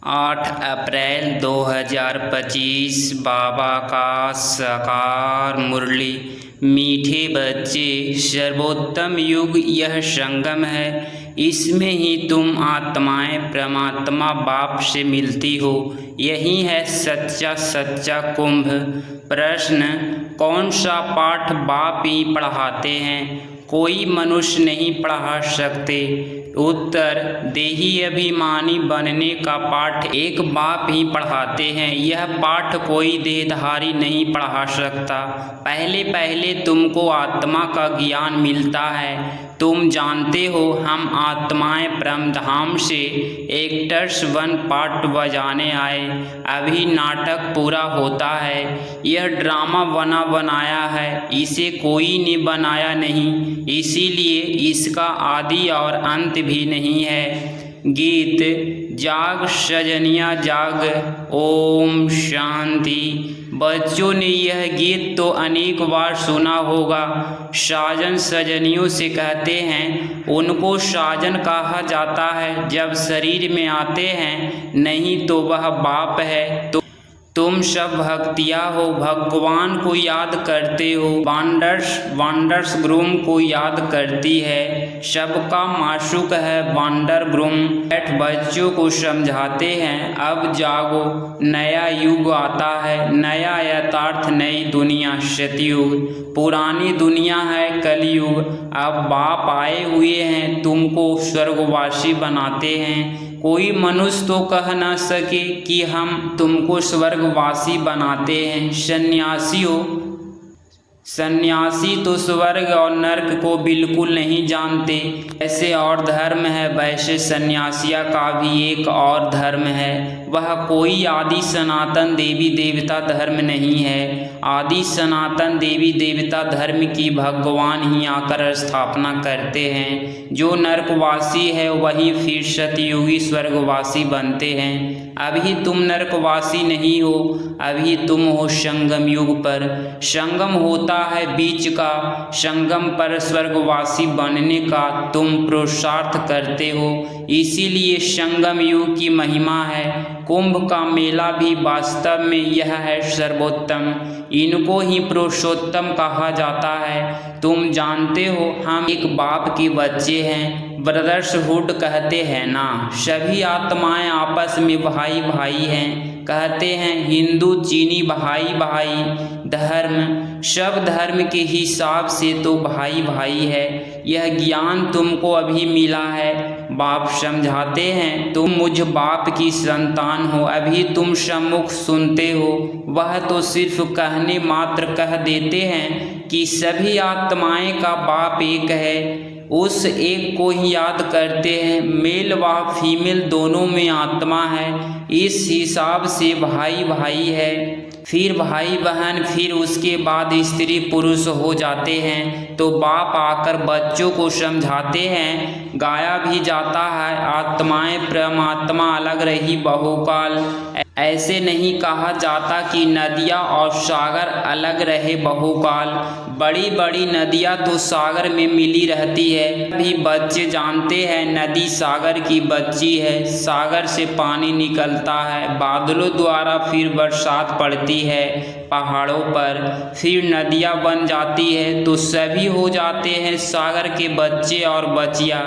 8 अप्रैल 2025 बाबा का साकार मुरली। मीठे बच्चे, सर्वोत्तम युग यह संगम है। इसमें ही तुम आत्माएं परमात्मा बाप से मिलती हो। यही है सच्चा कुंभ। प्रश्न, कौन सा पाठ बाप ही पढ़ाते हैं? कोई मनुष्य नहीं पढ़ा सकते। उत्तर, देही अभिमानी बनने का पाठ एक बाप ही पढ़ाते हैं। यह पाठ कोई देहधारी नहीं पढ़ा सकता। पहले तुमको आत्मा का ज्ञान मिलता है। तुम जानते हो हम आत्माएं ब्रह्मधाम से एक्टर्स 1 पार्ट बजाने आए। अभी नाटक पूरा होता है। यह ड्रामा बना बनाया है, इसे कोई ने बनाया नहीं, इसीलिए इसका आदि और अंत भी नहीं है। गीत, जाग सजनिया जाग, ओम शांति। बच्चों ने यह गीत तो अनेक बार सुना होगा। साजन सजनियों से कहते हैं, उनको साजन कहा जाता है जब शरीर में आते हैं, नहीं तो वह बाप है। तो तुम सब भक्तिया हो, भगवान को याद करते हो। वांडर्स ग्रूम को याद करती है। सबका माशूक है वांडर ग्रूम। बैठ बच्चों को समझाते हैं, अब जागो, नया युग आता है, नया यथार्थ, नई दुनिया सतयुग। पुरानी दुनिया है कलयुग। अब बाप आए हुए हैं, तुमको स्वर्गवासी बनाते हैं। कोई मनुष्य तो कह न सके कि हम तुमको स्वर्गवासी बनाते हैं। सन्यासी तो स्वर्ग और नर्क को बिल्कुल नहीं जानते। ऐसे और धर्म है, वैसे सन्यासिया का भी एक और धर्म है। वह कोई आदि सनातन देवी देवता धर्म नहीं है। आदि सनातन देवी देवता धर्म की भगवान ही आकर स्थापना करते हैं। जो नरकवासी है वही फिर सतयुगी स्वर्गवासी बनते हैं। अभी तुम नरकवासी नहीं हो, अभी तुम हो संगम युग पर। संगम होता है बीच का। संगम पर स्वर्गवासी बनने का तुम पुरुषार्थ करते हो, इसीलिए संगम युग की महिमा है। कुंभ का मेला भी वास्तव में यह है सर्वोत्तम। इनको ही पुरुषोत्तम कहा जाता है। तुम जानते हो हम एक बाप के बच्चे हैं। ब्रदर्सहुड कहते हैं ना, सभी आत्माएं आपस में भाई भाई हैं। कहते हैं हिंदू चीनी भाई भाई। धर्म, सब धर्म के हिसाब से तो भाई भाई है। यह ज्ञान तुमको अभी मिला है। बाप समझाते हैं, तुम मुझ बाप की संतान हो। अभी तुम सम्मुख सुनते हो। वह तो सिर्फ कहने मात्र कह देते हैं कि सभी आत्माएं का बाप एक है। उस एक को ही याद करते हैं। मेल व फीमेल दोनों में आत्मा है। इस हिसाब से भाई भाई है, फिर भाई बहन, फिर उसके बाद स्त्री पुरुष हो जाते हैं। तो बाप आकर बच्चों को समझाते हैं, गाया भी जाता है, आत्माएं परमात्मा अलग रही बहुकाल। ऐसे नहीं कहा जाता कि नदियाँ और सागर अलग रहे बहुकाल। बड़ी बड़ी नदियाँ तो सागर में मिली रहती है। भी बच्चे जानते हैं नदी सागर की बच्ची है। सागर से पानी निकलता है, बादलों द्वारा फिर बरसात पड़ती है पहाड़ों पर, फिर नदियाँ बन जाती है, तो सभी हो जाते हैं सागर के बच्चे और बचिया।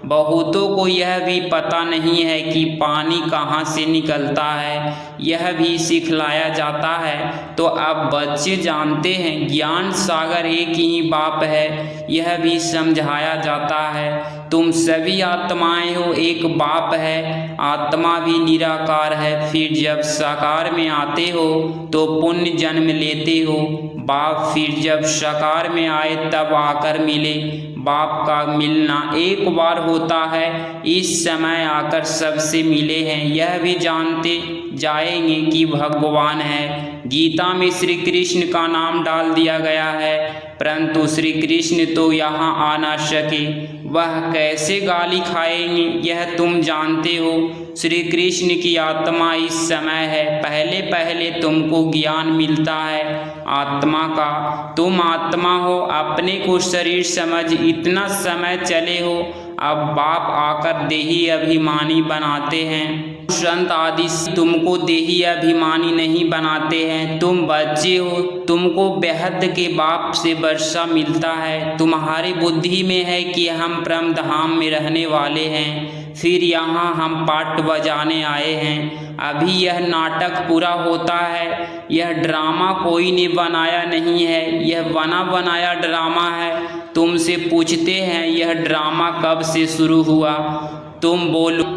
बहुतों को यह भी पता नहीं है कि पानी कहाँ से निकलता है, यह भी सिखलाया जाता है। तो अब बच्चे जानते हैं ज्ञान सागर एक ही बाप है, यह भी समझाया जाता है। तुम सभी आत्माएं हो, एक बाप है, आत्मा भी निराकार है। फिर जब साकार में आते हो तो पुण्य जन्म लेते हो। बाप फिर जब साकार में आए तब आकर मिले। बाप का मिलना एक बार होता है। इस समय आकर सबसे मिले हैं, यह भी जानते जाएंगे कि भगवान है। गीता में श्री कृष्ण का नाम डाल दिया गया है, परंतु श्री कृष्ण तो यहाँ आ ना सके। वह कैसे गाली खाएंगे यह तुम जानते हो। श्री कृष्ण की आत्मा इस समय है। पहले तुमको ज्ञान मिलता है आत्मा का। तुम आत्मा हो, अपने को शरीर समझ इतना समय चले हो। अब बाप आकर देही अभिमानी बनाते हैं। संत आदि तुमको देही अभिमानी नहीं बनाते हैं। तुम बच्चे हो, तुमको बेहद के बाप से वर्षा मिलता है। तुम्हारी बुद्धि में है कि हम परम धाम में रहने वाले हैं, फिर यहाँ हम पाठ बजाने आए हैं। अभी यह नाटक पूरा होता है। यह ड्रामा कोई ने बनाया नहीं है, यह बना बनाया ड्रामा है। तुमसे पूछते हैं यह ड्रामा कब से शुरू हुआ? तुम बोलो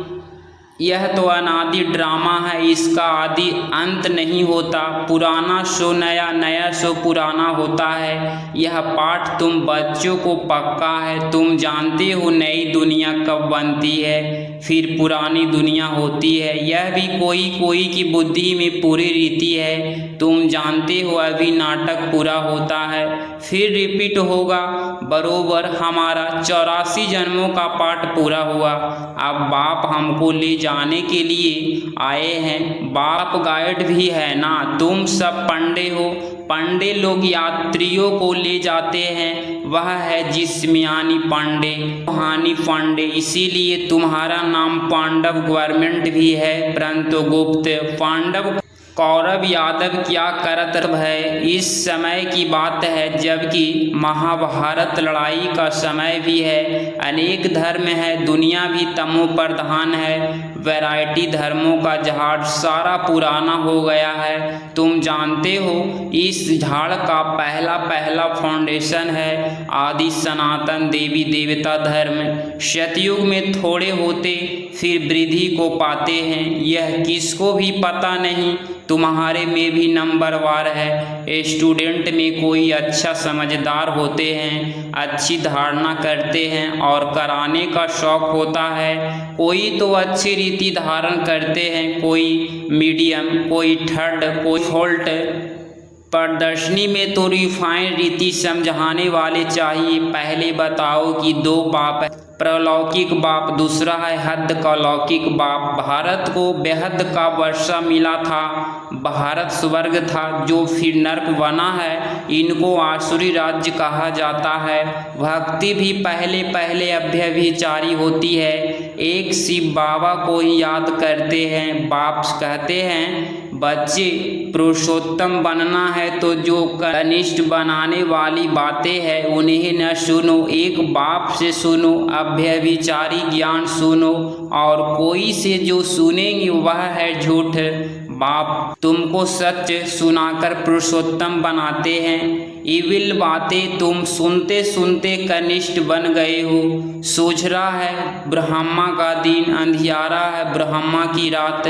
यह तो अनादि ड्रामा है, इसका आदि अंत नहीं होता। पुराना सो नया, नया सो पुराना होता है। यह पाठ तुम बच्चों को पक्का है। तुम जानते हो नई दुनिया कब बनती है, फिर पुरानी दुनिया होती है। यह भी कोई कोई की बुद्धि में पूरी रीति है। तुम जानते हो अभी नाटक पूरा होता है, फिर रिपीट होगा। बरोबर हमारा 84 जन्मों का पाठ पूरा हुआ। अब बाप हमको ले जाने के लिए आए हैं। बाप गाइड भी है ना। तुम सब पंडे हो। पंडे लोग यात्रियों को ले जाते हैं। वह है जिस्मियानी पांडे, रूहानी पांडे। इसीलिए तुम्हारा नाम पांडव गवर्नमेंट भी है, परंतु गुप्त पांडव। कौरव यादव क्या करत है? इस समय की बात है जबकि महाभारत लड़ाई का समय भी है। अनेक धर्म है, दुनिया भी तमो प्रधान है। वैरायटी धर्मों का झाड़ सारा पुराना हो गया है। तुम जानते हो इस झाड़ का पहला पहला फाउंडेशन है आदि सनातन देवी देवता धर्म। सतयुग में थोड़े होते फिर वृद्धि को पाते हैं। यह किसको भी पता नहीं। तुम्हारे में भी नंबरवार है। स्टूडेंट में कोई अच्छा समझदार होते हैं, अच्छी धारणा करते हैं और कराने का शौक होता है। कोई तो अच्छी रीति धारण करते हैं, कोई मीडियम, कोई थर्ड, कोई फोल्ट। प्रदर्शनी में तो रिफाइंड रीति समझाने वाले चाहिए। पहले बताओ कि दो बाप है, प्रलौकिक बाप, दूसरा है हद का लौकिक बाप। भारत को बेहद का वर्षा मिला था। भारत स्वर्ग था जो फिर नर्क बना है। इनको आसुरी राज्य कहा जाता है। भक्ति भी पहले पहले अभ्यभिचारी होती है। एक शिव बाबा को ही याद करते हैं। बाप कहते हैं बच्चे पुरुषोत्तम बनना है तो जो कनिष्ठ बनाने वाली बातें हैं उन्हें न सुनो, एक बाप से सुनो। अभ्यभिचारी ज्ञान सुनो और कोई से जो सुनेंगे वह है झूठ। बाप तुमको सच सुनाकर पुरुषोत्तम बनाते हैं। इविल बातें तुम सुनते सुनते कनिष्ठ बन गए हो। सोझरा है ब्रह्मा का दिन, अंधियारा है ब्रह्मा की रात।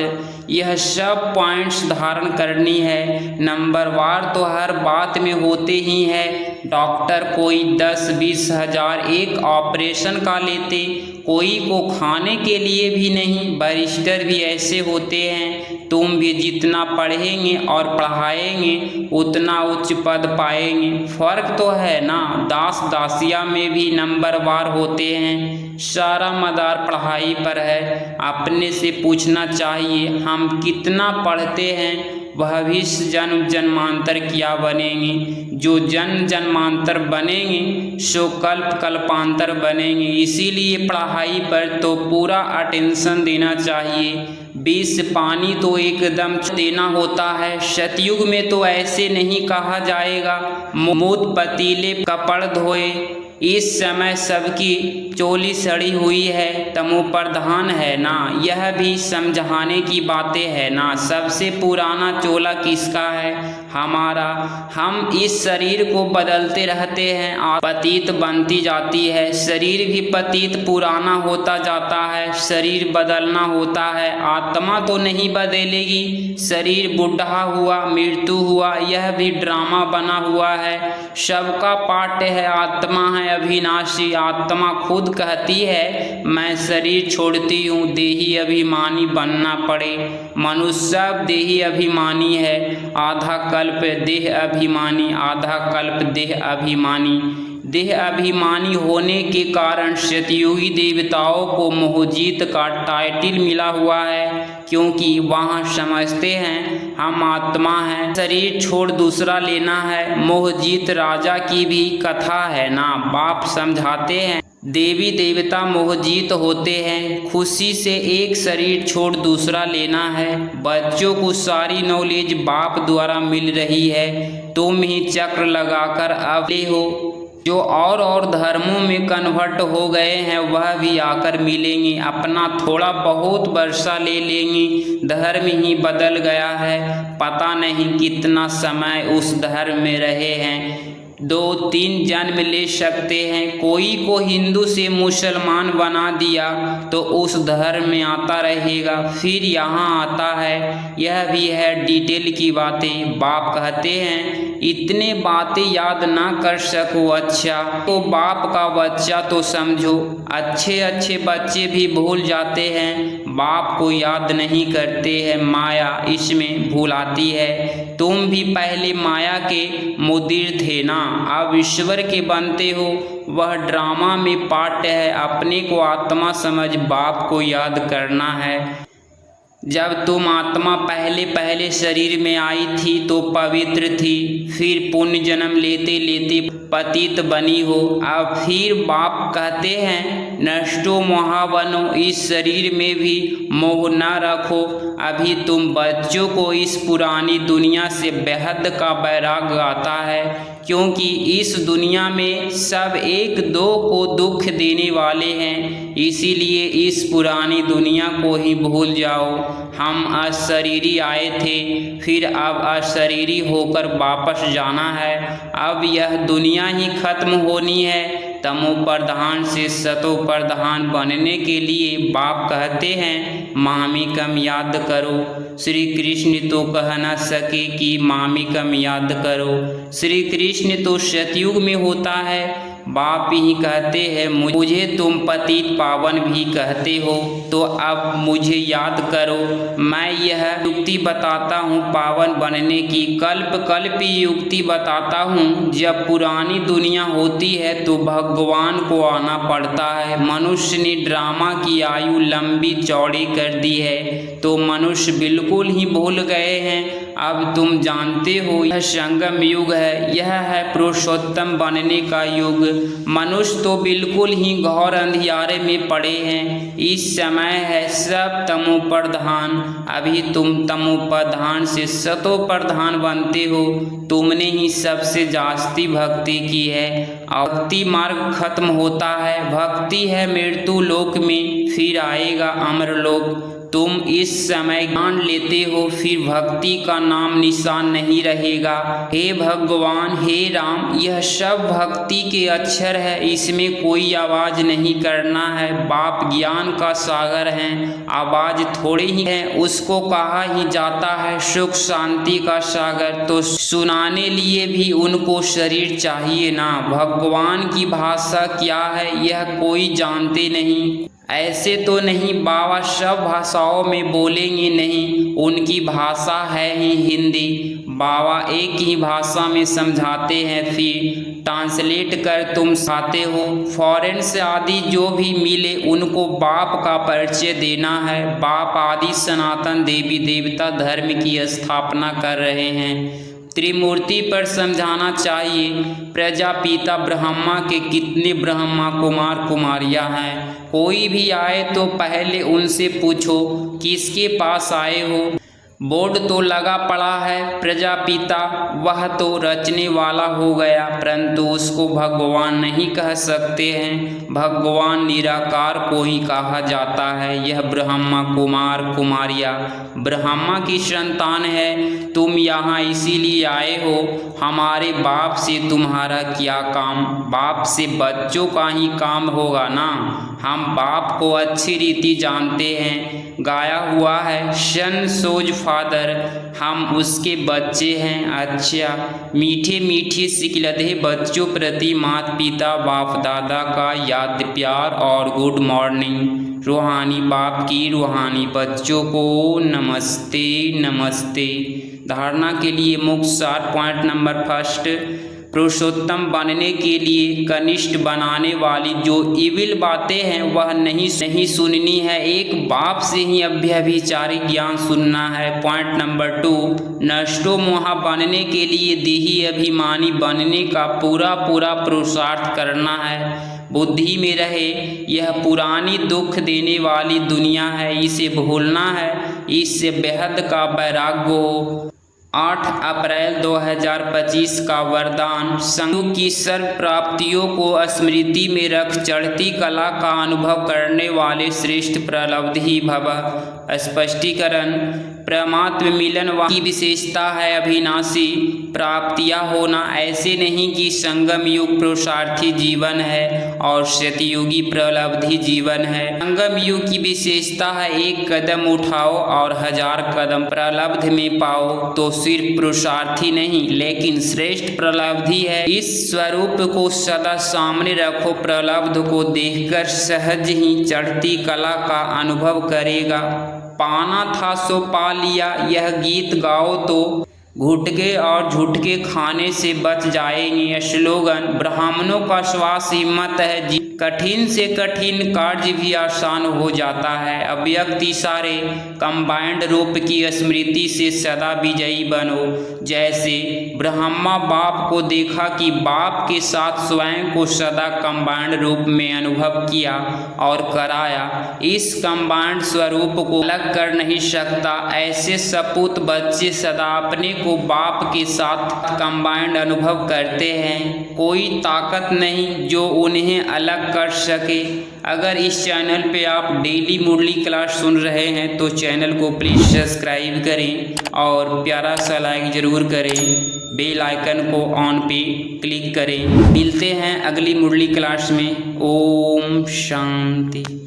यह सब पॉइंट्स धारण करनी है। नंबरवार तो हर बात में होते ही है। डॉक्टर कोई 10-20 हज़ार एक ऑपरेशन का लेते, कोई को खाने के लिए भी नहीं। बैरिस्टर भी ऐसे होते हैं। तुम भी जितना पढ़ेंगे और पढ़ाएंगे उतना उच्च पद पाएंगे। फर्क तो है ना। दास दासिया में भी नंबरवार होते हैं। सारा मदार पढ़ाई पर है। अपने से पूछना चाहिए हम कितना पढ़ते हैं, भविष्य जन्म जन्मांतर क्या बनेंगे। जो जन्म जन्मांतर बनेंगे सो कल्प कल्पांतर बनेंगे। इसीलिए पढ़ाई पर तो पूरा अटेंशन देना चाहिए। 20 पानी तो एकदम देना होता है। सतयुग में तो ऐसे नहीं कहा जाएगा मूत पतीले कपड़ धोए। इस समय सबकी चोली सड़ी हुई है, तमो प्रधान है ना। यह भी समझाने की बातें है ना। सबसे पुराना चोला किसका है? हमारा। हम इस शरीर को बदलते रहते हैं और पतित बनती जाती है। शरीर भी पतित पुराना होता जाता है। शरीर बदलना होता है, आत्मा तो नहीं बदलेगी। शरीर बुढ़ा हुआ, मृत्यु हुआ, यह भी ड्रामा बना हुआ है। सबका पाठ है, आत्मा है अविनाशी। आत्मा खुद कहती है मैं शरीर छोड़ती हूँ, देही अभिमानी बनना पड़े। मनुष्य अब देही अभिमानी है। आधा कल्प देह अभिमानी, आधा कल्प देह अभिमानी। देह अभिमानी होने के कारण सतयुगी देवताओं को मोहजीत का टाइटल मिला हुआ है, क्योंकि वहाँ समझते हैं हम आत्मा हैं, शरीर छोड़ दूसरा लेना है। मोहजीत राजा की भी कथा है ना। बाप समझाते हैं देवी देवता मोहजीत होते हैं। खुशी से एक शरीर छोड़ दूसरा लेना है। बच्चों को सारी नॉलेज बाप द्वारा मिल रही है। तुम ही चक्र लगाकर अवले हो। जो और धर्मों में कन्वर्ट हो गए हैं वह भी आकर मिलेंगे, अपना थोड़ा बहुत वर्षा ले लेंगे। धर्म ही बदल गया है। पता नहीं कितना समय उस धर्म में रहे हैं। 2-3 जन्म ले सकते हैं। कोई को हिंदू से मुसलमान बना दिया तो उस धर्म में आता रहेगा, फिर यहाँ आता है। यह भी है डिटेल की बातें। बाप कहते हैं इतने बातें याद ना कर सको अच्छा तो बाप का बच्चा तो समझो। अच्छे बच्चे भी भूल जाते हैं, बाप को याद नहीं करते हैं। माया इसमें भुलाती है। तुम भी पहले माया के मुदीर थे ना, अब ईश्वर के बनते हो। वह ड्रामा में पार्ट है। अपने को आत्मा समझ बाप को याद करना है। जब तुम आत्मा पहले शरीर में आई थी तो पवित्र थी, फिर पुण्य जन्म लेते लेते पतित बनी हो। अब फिर बाप कहते हैं नष्टो मोहा बनो, इस शरीर में भी मोह न रखो। अभी तुम बच्चों को इस पुरानी दुनिया से बेहद का बैराग आता है, क्योंकि इस दुनिया में सब एक दो को दुख देने वाले हैं। इसीलिए इस पुरानी दुनिया को ही भूल जाओ। हम अशरीरी आए थे, फिर अब अशरीरी होकर वापस जाना है। अब यह दुनिया ही खत्म होनी है। तमो प्रधान से सतो प्रधान बनने के लिए बाप कहते हैं मामिकम याद करो। श्री कृष्ण तो कह न सके कि मामिकम याद करो। श्री कृष्ण तो सतयुग में होता है। बाप ही कहते हैं मुझे तुम पतित पावन भी कहते हो, तो अब मुझे याद करो। मैं यह युक्ति बताता हूँ पावन बनने की, कल्प युक्ति बताता हूँ। जब पुरानी दुनिया होती है तो भगवान को आना पड़ता है। मनुष्य ने ड्रामा की आयु लंबी चौड़ी कर दी है तो मनुष्य बिल्कुल ही भूल गए हैं। अब तुम जानते हो यह संगम युग है, यह है पुरुषोत्तम बनने का युग। मनुष्य तो बिल्कुल ही घोर अंधियारे में पड़े हैं। इस समय है सब तमो प्रधान। अभी तुम तमो प्रधान से सतो प्रधान बनते हो। तुमने ही सबसे जास्ती भक्ति की है। भक्ति मार्ग खत्म होता है। भक्ति है मृत्यु लोक में, फिर आएगा अमर लोक। तुम इस समय ज्ञान लेते हो, फिर भक्ति का नाम निशान नहीं रहेगा। हे भगवान, हे राम, यह सब भक्ति के अक्षर है। इसमें कोई आवाज नहीं करना है। बाप ज्ञान का सागर हैं, आवाज थोड़ी ही है। उसको कहा ही जाता है सुख शांति का सागर। तो सुनाने लिए भी उनको शरीर चाहिए ना। भगवान की भाषा क्या है यह कोई जानते नहीं। ऐसे तो नहीं बाबा सब भाषाओं में बोलेंगे नहीं, उनकी भाषा है ही हिंदी। बाबा एक ही भाषा में समझाते हैं, फिर ट्रांसलेट कर तुम सिखाते हो। फॉरेन से आदि जो भी मिले उनको बाप का परिचय देना है। बाप आदि सनातन देवी देवता धर्म की स्थापना कर रहे हैं। त्रिमूर्ति पर समझाना चाहिए। प्रजापिता ब्रह्मा के कितने ब्रह्मा कुमार कुमारियां हैं। कोई भी आए तो पहले उनसे पूछो किसके पास आए हो। बोर्ड तो लगा पड़ा है प्रजापिता, वह तो रचने वाला हो गया, परंतु उसको भगवान नहीं कह सकते हैं। भगवान निराकार को ही कहा जाता है। यह ब्रह्मा कुमार कुमारिया ब्रह्मा की संतान है। तुम यहाँ इसीलिए आए हो। हमारे बाप से तुम्हारा क्या काम? बाप से बच्चों का ही काम होगा ना। हम बाप को अच्छी रीति जानते हैं। गाया हुआ है सन सोज फादर, हम उसके बच्चे हैं। अच्छा, मीठे मीठे सिकलधे बच्चों प्रति माता पिता बाप दादा का याद प्यार और गुड मॉर्निंग। रूहानी बाप की रूहानी बच्चों को नमस्ते नमस्ते। धारणा के लिए मुख्य सार पॉइंट नंबर फर्स्ट, पुरुषोत्तम बनने के लिए कनिष्ठ बनाने वाली जो इविल बातें हैं वह नहीं सुननी है। एक बाप से ही अभ्यभिचारी ज्ञान सुनना है। पॉइंट नंबर 2, नष्टो मोहा बनने के लिए देही अभिमानी बनने का पूरा पुरुषार्थ करना है। बुद्धि में रहे। यह पुरानी दुख देने वाली दुनिया है, इसे भूलना है, इससे बेहद का वैराग्य हो। 8 अप्रैल 2025 का वरदान। संयोग की सर्व प्राप्तियों को स्मृति में रख चढ़ती कला का अनुभव करने वाले श्रेष्ठ प्रलब्धि भव। स्पष्टीकरण। परमात्म मिलन की विशेषता है अविनाशी प्राप्तियां होना। ऐसे नहीं कि संगम युग पुरुषार्थी जीवन है और शतयुगी प्रलब्धि जीवन है। संगम युग की विशेषता है एक कदम उठाओ और 1000 कदम प्रलब्धि में पाओ, तो सिर्फ पुरुषार्थी नहीं लेकिन श्रेष्ठ प्रलब्धि है। इस स्वरूप को सदा सामने रखो, प्रलब्ध को देखकर सहज ही चढ़ती कला का अनुभव करेगा। पाना था सो पा लिया, यह गीत गाओ तो गुटके और झुटके खाने से बच जाएंगे। स्लोगन। ब्राह्मणों का श्वास हिम्मत है, कठिन से कठिन कार्य भी आसान हो जाता है। अव्यक्त इशारे। कंबाइंड रूप की स्मृति से सदा विजयी बनो। जैसे ब्रह्मा बाप को देखा कि बाप के साथ स्वयं को सदा कंबाइंड रूप में अनुभव किया और कराया। इस कंबाइंड स्वरूप को अलग कर नहीं सकता। ऐसे सपूत बच्चे सदा अपने को बाप के साथ कंबाइंड अनुभव करते हैं। कोई ताकत नहीं जो उन्हें अलग कर सके। अगर इस चैनल पे आप डेली मुरली क्लास सुन रहे हैं तो चैनल को प्लीज़ सब्सक्राइब करें और प्यारा सा लाइक ज़रूर करें। बेल आइकन को ऑन पे क्लिक करें। मिलते हैं अगली मुरली क्लास में। ओम शांति।